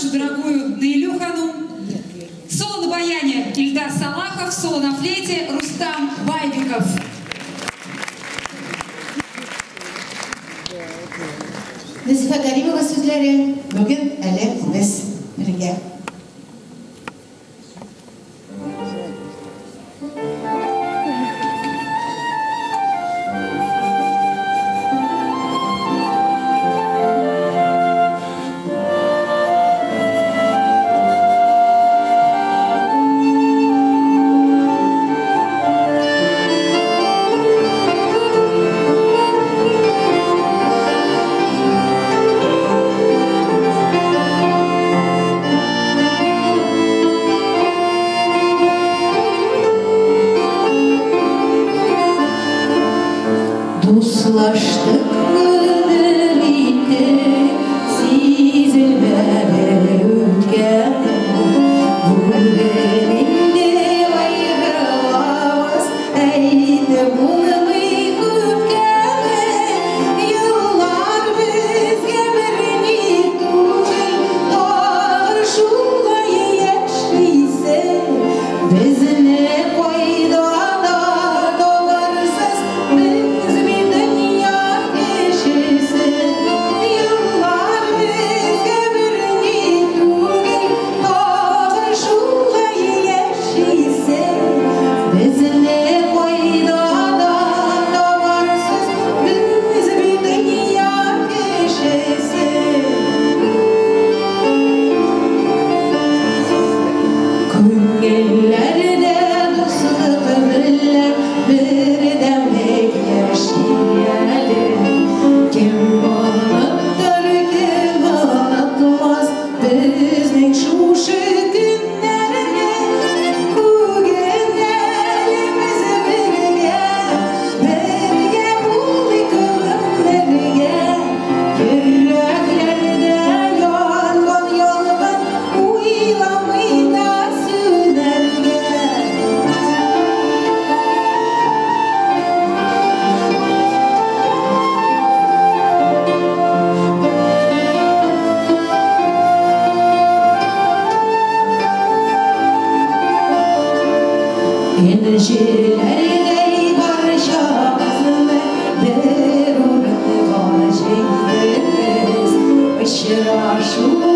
нашу дорогую Наилюхану. Соло на баяне Ильдар Салахов, соло на флейте Рустам Байдиков. Назифа Каримова sözleri bugün әлі biz birге. Dostlaştık birlikte sizlere ötken bu derinde ayrılamaz eydi bunu ötken yıllar bizge birini tutun doğru şullayı yaşlıysa biz ne koydu Enerjilerle barışamazlığı derunlu vacibimiz aşırı aşırı